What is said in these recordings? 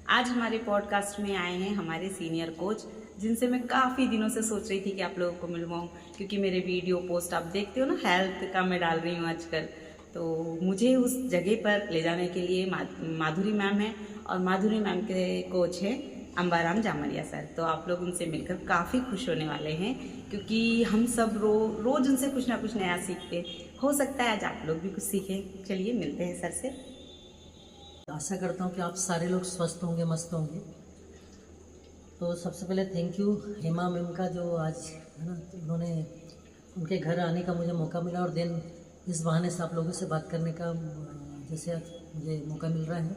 आज हमारे पॉडकास्ट में आए हैं हमारे सीनियर कोच, जिनसे मैं काफ़ी दिनों से सोच रही थी कि आप लोगों को मिलवाऊँ, क्योंकि मेरे वीडियो पोस्ट आप देखते हो ना, हेल्थ का मैं डाल रही हूँ आजकल। तो मुझे उस जगह पर ले जाने के लिए माधुरी मैम है, और माधुरी मैम के कोच हैं अंबाराम जामरिया सर। तो आप लोग उनसे मिलकर काफ़ी खुश होने वाले हैं, क्योंकि हम सब रोज़ उनसे कुछ ना कुछ नया सीखते। हो सकता है आज आप लोग भी कुछ सीखें। चलिए मिलते हैं सर से। आशा करता हूँ कि आप सारे लोग स्वस्थ होंगे, मस्त होंगे। तो सबसे पहले थैंक यू हेमा मैम का, जो आज है ना, उन्होंने उनके घर आने का मुझे मौका मिला, और देन इस बहाने से आप लोगों से बात करने का जैसे आज मुझे मौका मिल रहा है।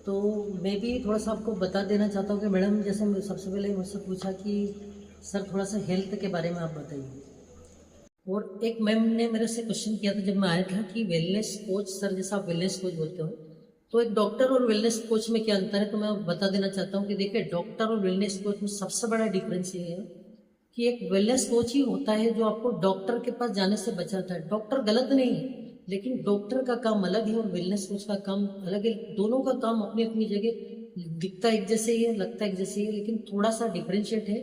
तो मैं भी थोड़ा सा आपको बता देना चाहता हूँ कि मैडम, जैसे सबसे पहले मुझसे पूछा कि सर थोड़ा सा हेल्थ के बारे में आप बताइए, और एक मैम ने मेरे से क्वेश्चन किया था जब मैं आया था कि वेलनेस कोच सर, जैसा आप वेलनेस कोच बोलते हो, तो एक डॉक्टर और वेलनेस कोच में क्या अंतर है। तो मैं बता देना चाहता हूँ कि देखिए, डॉक्टर और वेलनेस कोच में सबसे बड़ा डिफरेंस ये है कि एक वेलनेस कोच ही होता है जो आपको डॉक्टर के पास जाने से बचाता है। डॉक्टर गलत नहीं है, लेकिन डॉक्टर का काम अलग है और वेलनेस कोच का काम अलग है। दोनों का काम अपनी अपनी जगह दिखता एक जैसे ही है, लगता एक जैसे ही है, लेकिन थोड़ा सा डिफरेंशिएट है।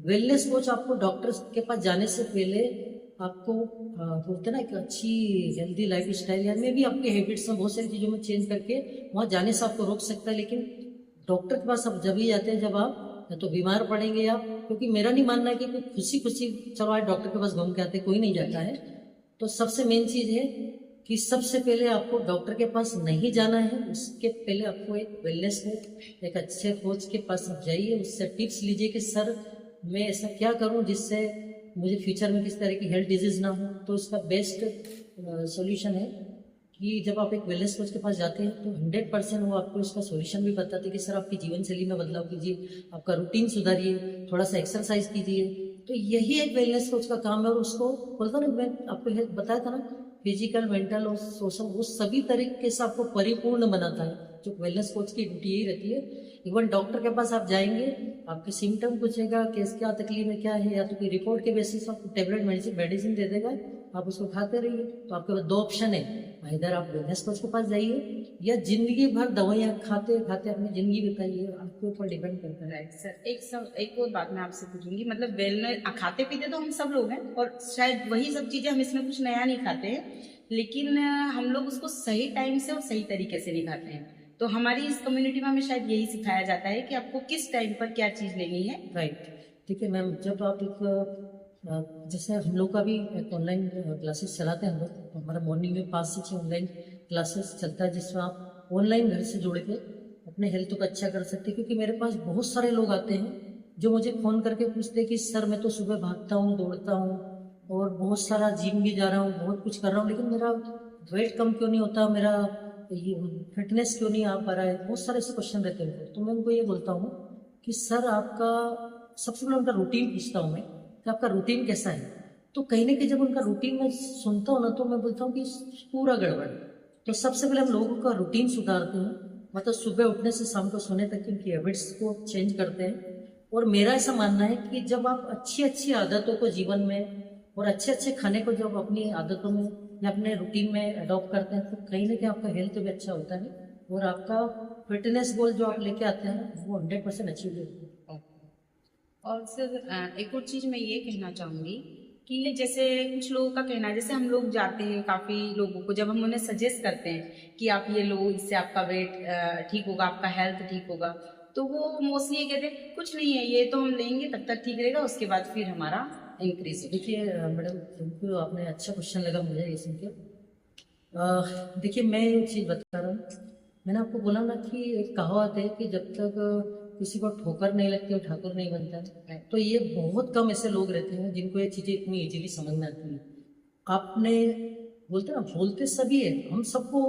वेलनेस कोच आपको डॉक्टर के पास जाने से पहले आपको बोलते ना, एक अच्छी हेल्दी लाइफ स्टाइल, या में भी आपके हैबिट्स में बहुत सारी चीज़ों में चेंज करके वहाँ जाने से आपको रोक सकता है। लेकिन डॉक्टर के पास आप जब ही जाते हैं जब आप या तो बीमार पड़ेंगे आप, क्योंकि मेरा नहीं मानना है कि कोई खुशी खुशी चलो आज डॉक्टर के पास घूम के आते, कोई नहीं जाता है। तो सबसे मेन चीज़ है कि सबसे पहले आपको डॉक्टर के पास नहीं जाना है, उसके पहले आपको एक वेलनेस कोच, एक अच्छे कोच के पास आप जाइए, उससे टिप्स लीजिए कि सर मैं ऐसा क्या करूं जिससे मुझे फ्यूचर में किस तरह की हेल्थ डिजीज़ ना हो। तो इसका बेस्ट सॉल्यूशन है कि जब आप एक वेलनेस कोच के पास जाते हैं तो 100% वो आपको इसका सॉल्यूशन भी बताते हैं कि सर आपकी जीवन शैली में बदलाव कीजिए, आपका रूटीन सुधारिए, थोड़ा सा एक्सरसाइज कीजिए। तो यही एक वेलनेस कोच का काम है, और उसको बोलता ना, मैं आपको बताया था ना, फिजिकल, मेंटल और सोशल, वो सभी तरीके से आपको परिपूर्ण बनाता है। जो वेलनेस कोच की ड्यूटी यही रहती है। इवन डॉक्टर के पास आप जाएंगे, आपके सिम्टम पूछेगा कि क्या तकलीफ है, क्या है, या तो कोई रिपोर्ट के बेसिस आपको टेबलेट मेडिसिन दे देगा, आप उसको खाते रहिए। तो आपके पास दो ऑप्शन है, इधर आप वेलनेस कोच के पास जाइए या जिंदगी भर दवाइयाँ खाते खाते अपनी जिंदगी बिताइए, आपके ऊपर डिपेंड करता है। सर एक और बात मैं आपसे पूछूंगी, मतलब वेलनेस खाते पीते तो हम सब लोग हैं, और शायद वही सब चीज़ें हम इसमें कुछ नया नहीं खाते हैं, लेकिन हम लोग उसको सही टाइम से और सही तरीके से नहीं खाते हैं। तो हमारी इस कम्युनिटी में हमें शायद यही सिखाया जाता है कि आपको किस टाइम पर क्या चीज़ लेनी है। राइट, ठीक है मैम। जब आप एक जैसे हम लोग का भी एक ऑनलाइन क्लासेस चलाते हैं हम लोग, तो हमारा मॉर्निंग में 5 से 6 ऑनलाइन क्लासेस चलता है, जिसमें आप ऑनलाइन घर से जुड़ के अपने हेल्थ को अच्छा कर सकते हैं। क्योंकि मेरे पास बहुत सारे लोग आते हैं जो मुझे फ़ोन करके पूछते हैं कि सर मैं तो सुबह भागता हूँ, दौड़ता हूँ, और बहुत सारा जिम भी जा रहा हूँ, बहुत कुछ कर रहा हूँ, लेकिन मेरा वेट कम क्यों नहीं होता, मेरा ये फिटनेस क्यों नहीं आ पा रहा है। बहुत सारे ऐसे क्वेश्चन रहते हैं। तो मैं उनको ये बोलता हूँ कि सर आपका, सबसे पहले उनका रूटीन पूछता हूँ मैं कि आपका रूटीन कैसा है। तो कहीं ना कहीं जब उनका रूटीन मैं सुनता हूँ ना, तो मैं बोलता हूँ कि पूरा गड़बड़। तो सबसे पहले हम लोगों का रूटीन सुधारते हैं, मतलब सुबह उठने से शाम को सोने तक की उनकी हैबिट्स को चेंज करते हैं। और मेरा ऐसा मानना है कि जब आप अच्छी अच्छी आदतों को जीवन में और अच्छे अच्छे खाने को जब अपनी आदतों में या अपने रूटीन में अडॉप्ट करते हैं, तो कहीं ना कहीं आपका हेल्थ भी अच्छा होता है, और आपका फिटनेस गोल जो आप लेके आते हैं वो 100% अचीव होता है। और सर एक और चीज़ मैं ये कहना चाहूँगी कि जैसे कुछ लोगों का कहना है, जैसे हम लोग जाते हैं काफ़ी लोगों को, जब हम उन्हें सजेस्ट करते हैं कि आप ये लो, इससे आपका वेट ठीक होगा, आपका हेल्थ ठीक होगा, तो वो मोस्टली ये कहते हैं कुछ नहीं है, ये तो हम लेंगे तब तक ठीक रहेगा, उसके बाद फिर हमारा इंक्रीज हो। देखिए मैडम, थैंक यू, आपने अच्छा क्वेश्चन लगा मुझे ये सुन के। देखिए मैं एक चीज़ बता रहा हूँ, मैंने आपको बोला ना कि एक कहावत है कि जब तक किसी को ठोकर नहीं लगती वो ठाकुर नहीं बनता है। तो ये बहुत कम ऐसे लोग रहते हैं जिनको ये चीज़ें इतनी इजीली समझ में आती है। आपने बोलते ना, बोलते सभी है, हम सबको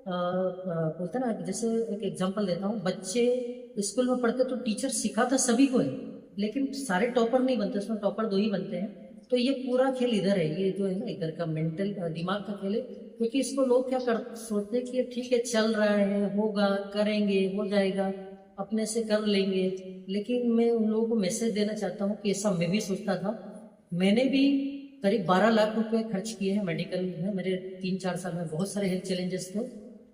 बोलते ना, जैसे एक एग्जांपल देता हूँ, बच्चे स्कूल में पढ़ते तो टीचर सिखाता सभी को है, लेकिन सारे टॉपर नहीं बनते, उसमें टॉपर 2 ही बनते हैं। तो ये पूरा खेल इधर है, ये जो है ना इधर का मेंटल दिमाग का खेल है। क्योंकि इसको लोग क्या कर सोचते हैं कि ठीक है, चल रहा है, होगा, करेंगे, हो जाएगा, अपने से कर लेंगे। लेकिन मैं उन लोगों को मैसेज देना चाहता हूँ कि ऐसा मैं भी सोचता था। मैंने भी करीब 12 लाख रुपए खर्च किए हैं मेडिकल में। मेरे 3-4 साल में बहुत सारे हेल्थ चैलेंजेस थे,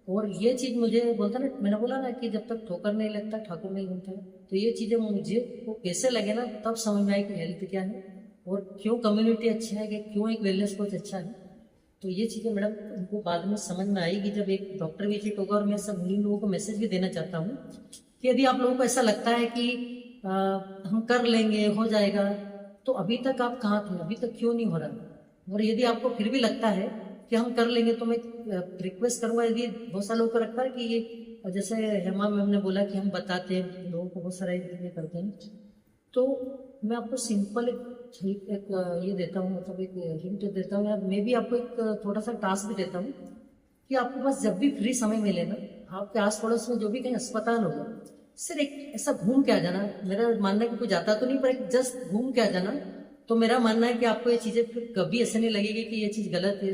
और ये चीज़ मुझे बोलता ना, मैंने बोला ना कि जब तक ठोकर नहीं लगता ठाकुर नहीं बनता है। तो ये चीज़ें मुझे वो कैसे लगे ना, तब समझ में आई कि हेल्थ क्या है और क्यों कम्युनिटी अच्छा है, कि क्यों एक वेलनेस कोच अच्छा है। तो ये चीज़ें मैडम उनको बाद में समझ में आएगी जब एक डॉक्टर विजिट होगा। और मैं सब उन लोगों को मैसेज भी देना चाहता हूँ कि यदि आप लोगों को ऐसा लगता है कि हम कर लेंगे, हो जाएगा, तो अभी तक आप कहाँ थे, अभी तक क्यों नहीं हो रहा। और यदि आपको फिर भी लगता है कि हम कर लेंगे, तो मैं रिक्वेस्ट करूँगा, यदि बहुत सारे लोगों को लगता है कि ये जैसे हेमा मैम ने बोला कि हम बताते हैं लोगों को, बहुत सारे ये करते हैं, तो मैं आपको सिंपल एक ये देता हूँ, मतलब एक हिंट देता हूँ, या मैं भी आपको एक थोड़ा सा टास्क भी देता हूँ कि आपके पास जब भी फ्री समय मिले ना, आपके आस पड़ोस में जो भी कहीं अस्पताल होगा, सिर्फ एक ऐसा घूम के आ जाना। मेरा मानना है कि कोई जाता तो नहीं, पर एक जस्ट घूम के आ जाना। तो मेरा मानना है कि आपको ये चीज़ें फिर कभी ऐसे नहीं लगेगी कि ये चीज़ गलत है,